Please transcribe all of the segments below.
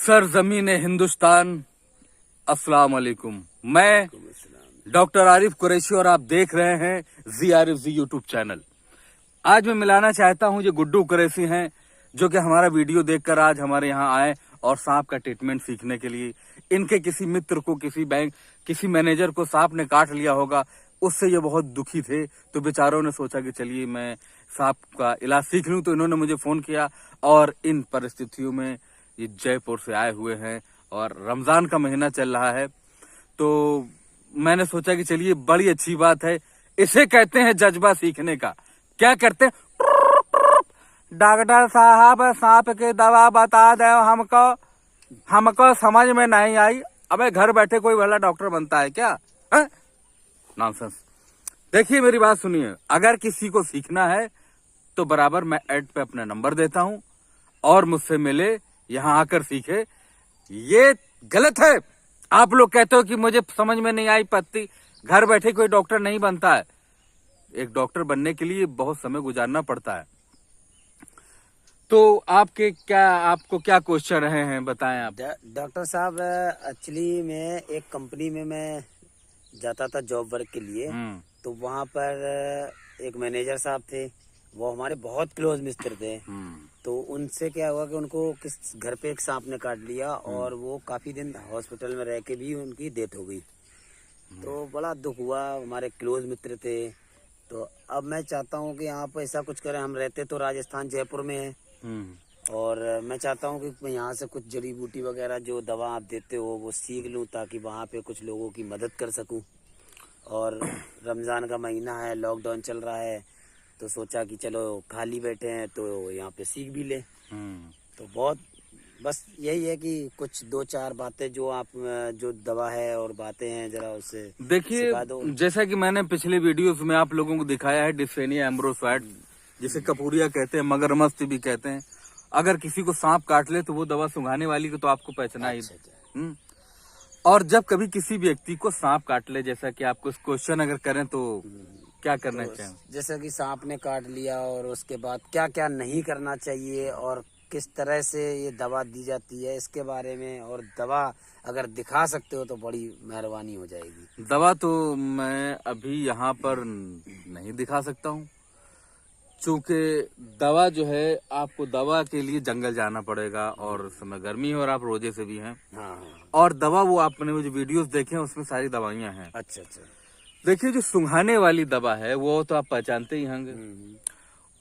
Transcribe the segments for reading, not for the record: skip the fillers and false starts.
सरजमीन हिंदुस्तान, अस्सलाम वालेकुम। मैं डॉक्टर आरिफ कुरैशी और आप देख रहे हैं ZRFZ यूट्यूब चैनल। आज मैं मिलाना चाहता हूं जो गुड्डू कुरैशी हैं, जो कि हमारा वीडियो देखकर आज हमारे यहाँ आए और सांप का ट्रीटमेंट सीखने के लिए। इनके किसी मित्र को, किसी मैनेजर को सांप ने काट लिया होगा, उससे ये बहुत दुखी थे। तो बेचारों ने सोचा कि चलिए मैं सांप का इलाज सीख लूं। तो इन्होंने मुझे फोन किया और इन परिस्थितियों में ये जयपुर से आए हुए हैं और रमजान का महीना चल रहा है। तो मैंने सोचा कि चलिए बड़ी अच्छी बात है, इसे कहते हैं जज्बा सीखने का। क्या करते हैं, डॉक्टर साहब सांप की दवा बता दे हमको समझ में नहीं आई। अबे घर बैठे कोई भला डॉक्टर बनता है क्या? नॉनसेंस। देखिए मेरी बात सुनिए, अगर किसी को सीखना है तो बराबर मैं ऐड पे अपना नंबर देता हूं और मुझसे मिले, यहाँ आकर सीखे। ये गलत है। आप लोग कहते हो कि मुझे समझ में नहीं आई पत्ती, घर बैठे कोई डॉक्टर नहीं बनता है। एक डॉक्टर बनने के लिए बहुत समय गुजारना पड़ता है। तो आपको क्या क्वेश्चन रहे हैं, बताएं आप। डॉक्टर साहब, एक्चुअली मैं एक कंपनी में मैं जाता था जॉब वर्क के लिए। तो वहाँ पर एक मैनेजर साहब थे, वो हमारे बहुत क्लोज मित्र थे। तो उनसे क्या हुआ कि उनको किस घर पे एक सांप ने काट लिया और वो काफी दिन हॉस्पिटल में रह के भी उनकी डेथ हो गई। तो बड़ा दुख हुआ, हमारे क्लोज मित्र थे। तो अब मैं चाहता हूँ कि आप ऐसा कुछ करें। हम रहते तो राजस्थान जयपुर में हैं और मैं चाहता हूँ कि मैं यहाँ से कुछ जड़ी बूटी वगैरह जो दवा आप देते हो वो सीख लूँ, ताकि वहाँ पे कुछ लोगों की मदद कर सकूँ। और रमजान का महीना है, लॉकडाउन चल रहा है, तो सोचा कि चलो खाली बैठे हैं तो यहाँ पे सीख भी ले। तो बहुत बस यही है कि कुछ 2-4 बातें जो आप जो दवा है और बातें हैं जरा उससे देखिए, जैसा कि मैंने पिछले वीडियोस में आप लोगों को दिखाया है, डिस्फेनिया एम्ब्रोसोइड जिसे कपूरिया कहते हैं, मगरमच्छ भी कहते हैं। अगर किसी को सांप काट ले तो वो दवा सुंघाने वाली को तो आपको पहचाना ही। और जब कभी किसी व्यक्ति को सांप काट ले, जैसा कि आपको क्वेश्चन अगर करें तो क्या करना चाहिए? जैसे कि सांप ने काट लिया और उसके बाद क्या क्या नहीं करना चाहिए और किस तरह से ये दवा दी जाती है, इसके बारे में। और दवा अगर दिखा सकते हो तो बड़ी मेहरबानी हो जाएगी। दवा तो मैं अभी यहाँ पर नहीं दिखा सकता हूँ, क्योंकि दवा जो है आपको दवा के लिए जंगल जाना पड़ेगा और इस समय गर्मी है और आप रोजे से भी हैं। और दवा वो आपने वो जो वीडियोस देखे हैं उसमें सारी दवाइयाँ हैं। अच्छा। देखिए, जो सुंघाने वाली दवा है वो तो आप पहचानते ही होंगे।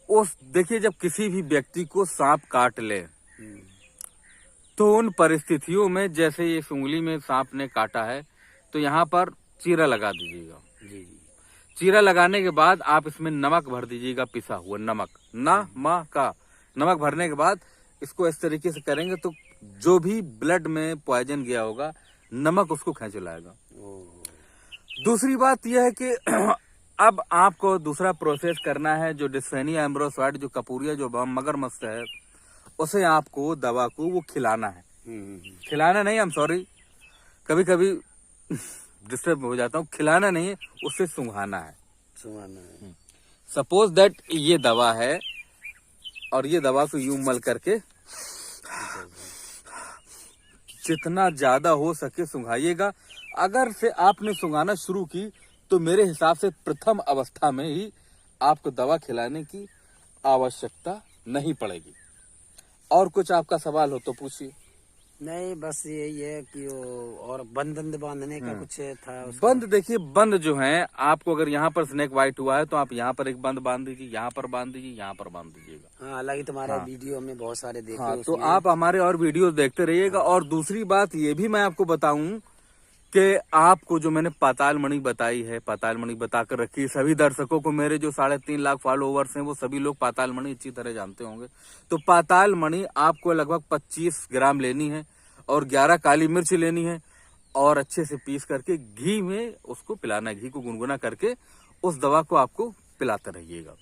उस देखिए, जब किसी भी व्यक्ति को सांप काट ले तो उन परिस्थितियों में, जैसे ये उंगली में सांप ने काटा है, तो यहाँ पर चीरा लगा दीजिएगा। जी। चीरा लगाने के बाद आप इसमें नमक भर दीजिएगा, पिसा हुआ नमक भरने के बाद इसको इस तरीके से करेंगे तो जो भी ब्लड में पॉइजन गया होगा, नमक उसको खींच लाएगा। दूसरी बात यह है कि अब आपको दूसरा प्रोसेस करना है, जो डिस्फेनिया एम्ब्रोसोइड, जो कपूरिया, जो मगरमच्छ है, उसे आपको दवा को वो खिलाना है। खिलाना नहीं, I'm sorry, कभी कभी डिस्टर्ब हो जाता हूँ। खिलाना नहीं है, उससे सुंघाना है। सपोज दैट ये दवा है और ये दवा को यूं मल करके जितना ज्यादा हो सके सुंघाइएगा। अगर से आपने सुंघाना शुरू की तो मेरे हिसाब से प्रथम अवस्था में ही आपको दवा खिलाने की आवश्यकता नहीं पड़ेगी। और कुछ आपका सवाल हो तो पूछिए। नहीं, बस यही है कि और बंद बांधने का कुछ था बंद। देखिए, बंद जो है, आपको अगर यहाँ पर स्नेक बाइट हुआ है तो आप यहाँ पर एक बंद बांध दीजिए, यहाँ पर बांध दीजिए, यहाँ पर बांध दीजिएगा। हालांकि तुम्हारे वीडियो हमने बहुत सारे देखे। तो आप हमारे और वीडियो देखते रहिएगा। और दूसरी बात ये भी मैं आपको बताऊं कि आपको जो मैंने पाताल मणि बताई है, पाताल मणि बताकर रखी सभी दर्शकों को, मेरे जो 3.5 लाख फॉलोवर्स हैं वो सभी लोग पाताल मणि अच्छी तरह जानते होंगे। तो पाताल मणि आपको लगभग 25 ग्राम लेनी है और 11 काली मिर्च लेनी है और अच्छे से पीस करके घी में उसको पिलाना है। घी को गुनगुना करके उस दवा को आपको पिलाते रहिएगा।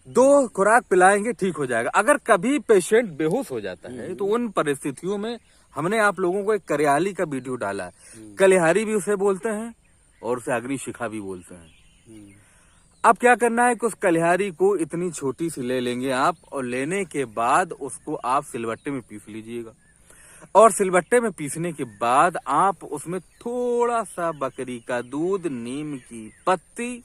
2 खुराक पिलाएंगे, ठीक हो जाएगा। अगर कभी पेशेंट बेहोश हो जाता है तो उन परिस्थितियों में हमने आप लोगों को एक कलिहारी का वीडियो डाला है। कलिहारी भी उसे बोलते हैं और उसे अग्निशिखा भी बोलते हैं। अब क्या करना है कि उस कलिहारी को इतनी छोटी सी ले लेंगे आप, और लेने के बाद उसको आप सिलबट्टे में पीस लीजिएगा। और सिलबट्टे में पीसने के बाद आप उसमें थोड़ा सा बकरी का दूध, नीम की पत्ती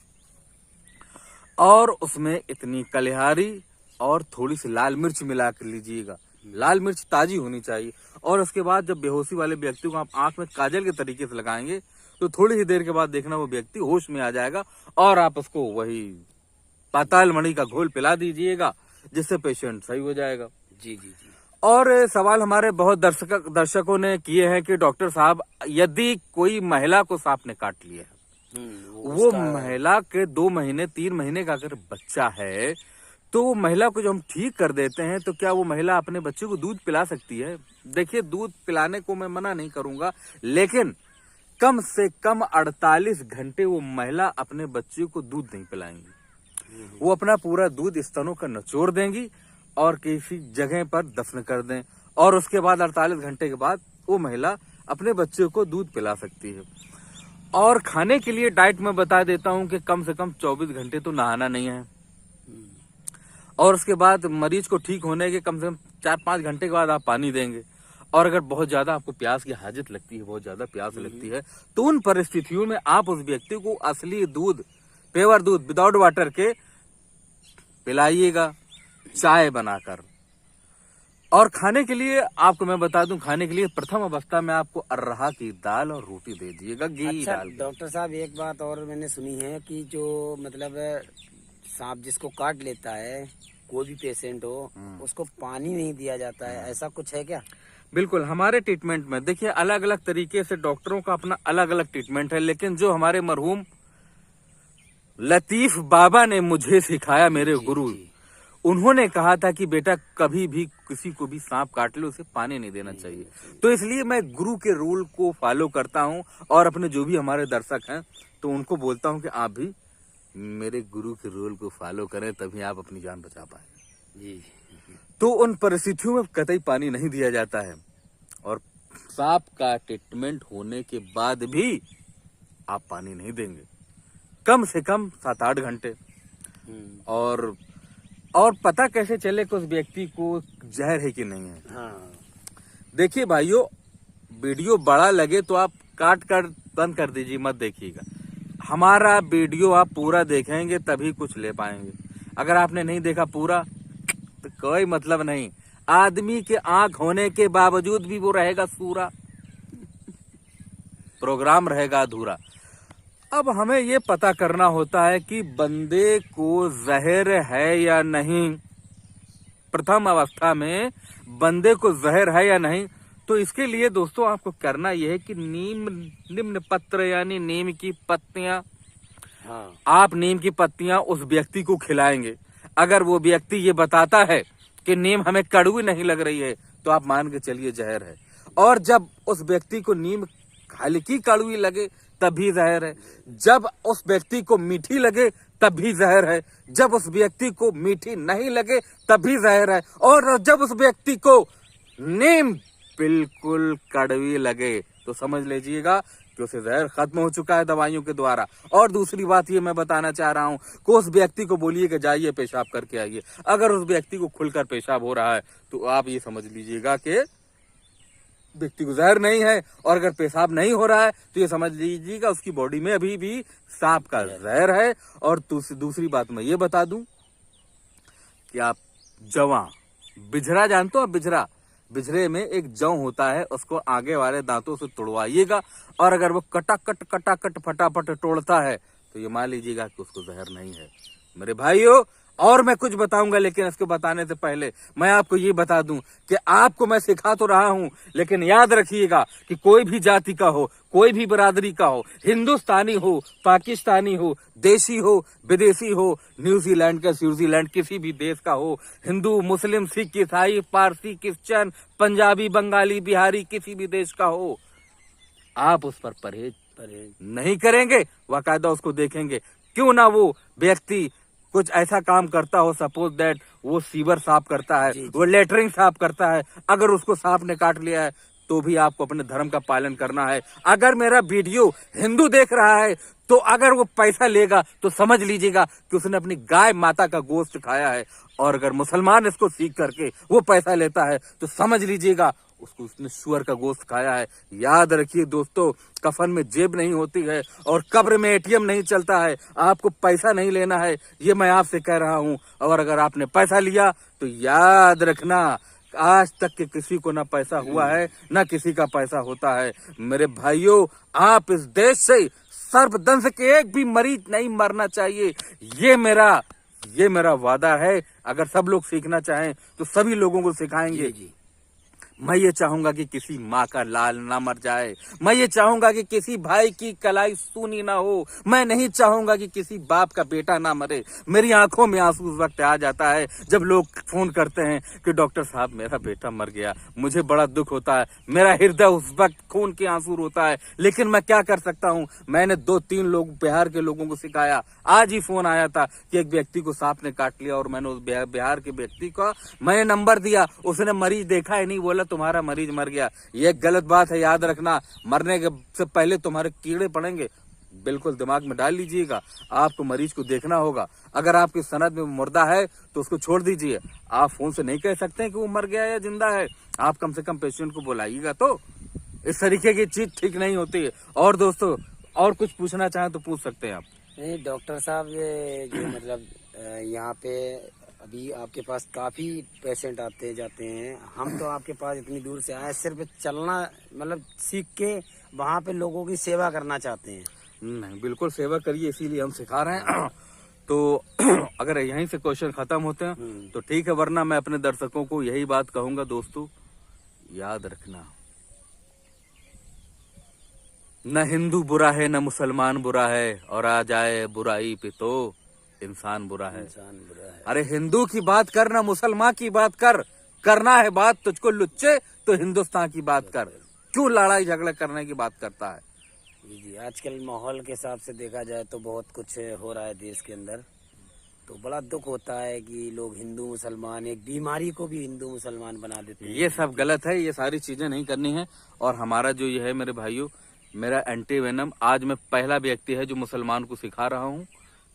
और उसमें इतनी कलिहारी और थोड़ी सी लाल मिर्च मिला कर लीजिएगा। लाल मिर्च ताजी होनी चाहिए। और उसके बाद जब बेहोशी वाले व्यक्ति को आप आंख में काजल के तरीके से लगाएंगे तो थोड़ी ही देर के बाद देखना वो व्यक्ति होश में आ जाएगा और आप उसको वही पाताल मणि का घोल पिला दीजिएगा, जिससे पेशेंट सही हो जाएगा। जी जी जी। और सवाल हमारे बहुत दर्शकों ने किए हैं कि डॉक्टर साहब, यदि कोई महिला को सांप ने काट लिया है, वो महिला के 2 महीने 3 महीने का अगर बच्चा है, तो वो महिला को जो हम ठीक कर देते हैं, तो क्या वो महिला अपने बच्चे को दूध पिला सकती है? देखिए, दूध पिलाने को मैं मना नहीं करूंगा, लेकिन कम से कम 48 घंटे वो महिला अपने बच्चे को दूध नहीं पिलाएंगी। वो अपना पूरा दूध स्तनों का निचोड़ देंगी और किसी जगह पर दफन कर दें, और उसके बाद 48 घंटे के बाद वो महिला अपने बच्चे को दूध पिला सकती है। और खाने के लिए डाइट में बता देता हूं कि कम से कम 24 घंटे तो नहाना नहीं है, और उसके बाद मरीज को ठीक होने के कम से कम 4-5 घंटे के बाद आप पानी देंगे। और अगर बहुत ज्यादा आपको प्यास की हाजत लगती है, बहुत ज्यादा प्यास लगती है, तो उन परिस्थितियों में आप उस व्यक्ति को असली दूध, पेवर दूध विदाउट वाटर के पिलाइएगा, चाय बनाकर। और खाने के लिए आपको मैं बता दूं, खाने के लिए प्रथम अवस्था में आपको अर्रहा की दाल और रोटी दे दीजिएगा, घी अच्छा, डाल के। डॉक्टर साहब एक बात और मैंने सुनी है कि जो मतलब सांप जिसको काट लेता है, कोई भी पेशेंट हो, उसको पानी नहीं दिया जाता है, ऐसा कुछ है क्या? बिल्कुल, हमारे ट्रीटमेंट में देखिए अलग अलग तरीके से डॉक्टरों का अपना अलग अलग ट्रीटमेंट है, लेकिन जो हमारे मरहूम लतीफ बाबा ने मुझे सिखाया, मेरे गुरु, उन्होंने कहा था कि बेटा कभी भी किसी को भी सांप काट ले उसे पानी नहीं देना चाहिए। तो इसलिए मैं गुरु के रूल को फॉलो करता हूं, और अपने जो भी हमारे दर्शक हैं तो उनको बोलता हूं कि आप भी मेरे गुरु के रूल को फॉलो करें, तभी आप अपनी जान बचा पाएंगे जी। तो उन परिस्थितियों में कतई पानी नहीं दिया जाता है, और सांप का ट्रीटमेंट होने के बाद भी आप पानी नहीं देंगे, कम से कम 7-8 घंटे। और पता कैसे चले कि उस व्यक्ति को जहर है कि नहीं है? हाँ। देखिए भाइयों, वीडियो बड़ा लगे तो आप काट कर बंद कर दीजिए, मत देखिएगा। हमारा वीडियो आप पूरा देखेंगे तभी कुछ ले पाएंगे। अगर आपने नहीं देखा पूरा तो कोई मतलब नहीं। आदमी के आंख होने के बावजूद भी वो रहेगा सूरा, प्रोग्राम रहेगा अधूरा। अब हमें ये पता करना होता है कि बंदे को जहर है या नहीं। प्रथम अवस्था में बंदे को जहर है या नहीं, तो इसके लिए दोस्तों आपको करना यह है कि निम्न पत्र यानी नीम की पत्तियां, हाँ। आप नीम की पत्तियां उस व्यक्ति को खिलाएंगे। अगर वो व्यक्ति ये बताता है कि नीम हमें कड़वी नहीं लग रही है, तो आप मान के चलिए जहर है। और जब उस व्यक्ति को नीम हल्की कड़वी लगे तब भी जहर है। जब उस व्यक्ति को मीठी लगे तब भी जहर है। जब उस व्यक्ति को मीठी नहीं लगे तब भी जहर है। और जब उस व्यक्ति को नीम बिल्कुल कड़वी लगे तो समझ लीजिएगा कि उसे जहर खत्म हो चुका है दवाइयों के द्वारा। और दूसरी बात ये मैं बताना चाह रहा हूं कि उस व्यक्ति को बोलिए कि जाइए पेशाब करके आइए। अगर उस व्यक्ति को खुलकर पेशाब हो रहा है तो आप ये समझ लीजिएगा कि व्यक्ति को जहर नहीं है। और अगर पेशाब नहीं हो रहा है तो ये समझ लीजिएगा उसकी बॉडी में अभी भी सांप का जहर है। और दूसरी बात मैं ये बता दूं कि आप जवां, बिजरा जानते हो? बिजरा, बिजरे में एक जौ होता है, उसको आगे वाले दांतों से तोड़वाइएगा। और अगर वो कटाकट फटाफट तोड़ता है तो ये मान लीजिएगा कि उसको जहर नहीं है। मेरे भाइयों, और मैं कुछ बताऊंगा, लेकिन इसको बताने से पहले मैं आपको ये बता दूं कि आपको मैं सिखा तो रहा हूं, लेकिन याद रखिएगा कि कोई भी जाति का हो, कोई भी बरादरी का हो, हिंदुस्तानी हो, पाकिस्तानी हो, देशी हो, विदेशी हो, न्यूजीलैंड का, स्विट्जरलैंड, किसी भी देश का हो, हिंदू, मुस्लिम, सिख, ईसाई, पारसी, क्रिश्चियन, पंजाबी, बंगाली, बिहारी, किसी भी देश का हो, आप उस पर परहेज नहीं करेंगे, बाकायदा उसको देखेंगे। क्यों ना वो व्यक्ति कुछ ऐसा काम करता हो, सपोज दैट वो सीवर साफ करता है, वो लेटरिन साफ करता है, अगर उसको सांप ने काट लिया है तो भी आपको अपने धर्म का पालन करना है। अगर मेरा वीडियो हिंदू देख रहा है तो अगर वो पैसा लेगा तो समझ लीजिएगा कि उसने अपनी गाय माता का गोश्त खाया है, और अगर मुसलमान इसको सीख करके वो पैसा लेता है तो समझ लीजिएगा उसने सुअर का गोश्त खाया है। याद रखिए दोस्तों, कफन में जेब नहीं होती है और कब्र में एटीएम नहीं चलता है। आपको पैसा नहीं लेना है, ये मैं आपसे कह रहा हूं। और अगर आपने पैसा लिया तो याद रखना, आज तक के किसी को ना पैसा हुआ है ना किसी का पैसा होता है। मेरे भाइयों, आप इस देश से सर्वदंश के एक भी मरीज नहीं मरना चाहिए, ये मेरा वादा है। अगर सब लोग सीखना चाहें तो सभी लोगों को सिखाएंगे। जी। मैं ये चाहूंगा कि किसी माँ का लाल ना मर जाए, मैं ये चाहूंगा कि किसी भाई की कलाई सूनी ना हो, मैं नहीं चाहूंगा कि किसी बाप का बेटा ना मरे। मेरी आंखों में आंसू उस वक्त आ जाता है जब लोग फोन करते हैं कि डॉक्टर साहब मेरा बेटा मर गया। मुझे बड़ा दुख होता है, मेरा हृदय उस वक्त खून के आंसू रोता है। लेकिन मैं क्या कर सकता हूँ, मैंने 2-3 लोग बिहार के लोगों को सिखाया। आज ही फोन आया था कि एक व्यक्ति को सांप ने काट लिया और मैंने उस बिहार के व्यक्ति का मैंने नंबर दिया, उसने मरीज देखा ही नहीं, बोला तुम्हारा मरीज मर गया। ये गलत बात है, याद रखना। मरने के से पहले तुम्हारे कीड़े पड़ेंगे, बिल्कुल दिमाग में डाल लीजिएगा। आपको मरीज को देखना होगा। अगर आपकी सनद में मुर्दा है तो उसको छोड़ दीजिए। आप फोन से नहीं कह सकते कि वो मर गया या जिंदा है। आप कम से कम पेशेंट को बुलाइएगा। तो इस तरीके की चीज ठीक नहीं होती है। और दोस्तों, और कुछ पूछना चाहें तो पूछ सकते हैं आप। नहीं डॉक्टर साहब, ये जो मतलब यहाँ पे अभी आपके पास काफी पेशेंट आते जाते हैं, हम तो आपके पास इतनी दूर से आए सिर्फ चलना मतलब सीख के वहाँ पे लोगों की सेवा करना चाहते हैं। नहीं, बिल्कुल सेवा करिए, इसीलिए हम सिखा रहे हैं। तो अगर यहीं से क्वेश्चन खत्म होते हैं तो ठीक है, वरना मैं अपने दर्शकों को यही बात कहूंगा दोस्तों, याद रखना, न हिंदू बुरा है न मुसलमान बुरा है, और आ जाए बुराई पे तो इंसान बुरा है। अरे हिंदू की बात कर ना मुसलमान की बात कर, करना है बात तुझको लुच्चे तो हिंदुस्तान की बात कर। क्यों लड़ाई झगड़ा करने की बात करता है? जी, आजकल माहौल के हिसाब से देखा जाए तो बहुत कुछ हो रहा है देश के अंदर, तो बड़ा दुख होता है कि लोग हिंदू मुसलमान, एक बीमारी को भी हिंदू मुसलमान बना देते हैं। ये सब गलत है, ये सारी चीजें नहीं करनी है। और हमारा जो ये है मेरे भाइयों, मेरा एंटी वेनम, आज मैं पहला व्यक्ति है जो मुसलमान को सिखा रहा हूँ,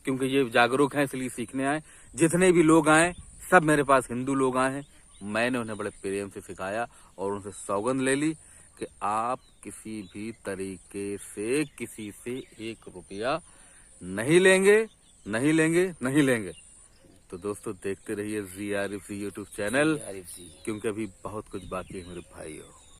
क्योंकि ये जागरूक हैं इसलिए सीखने आए। जितने भी लोग आए सब मेरे पास हिंदू लोग आए हैं, मैंने उन्हें बड़े प्रेम से सिखाया और उनसे सौगंध ले ली कि आप किसी भी तरीके से किसी से 1 रुपया नहीं लेंगे, नहीं लेंगे, नहीं लेंगे। तो दोस्तों देखते रहिए ZRFC यूट्यूब चैनल, क्योंकि अभी बहुत कुछ बाकी है मेरे भाइयों।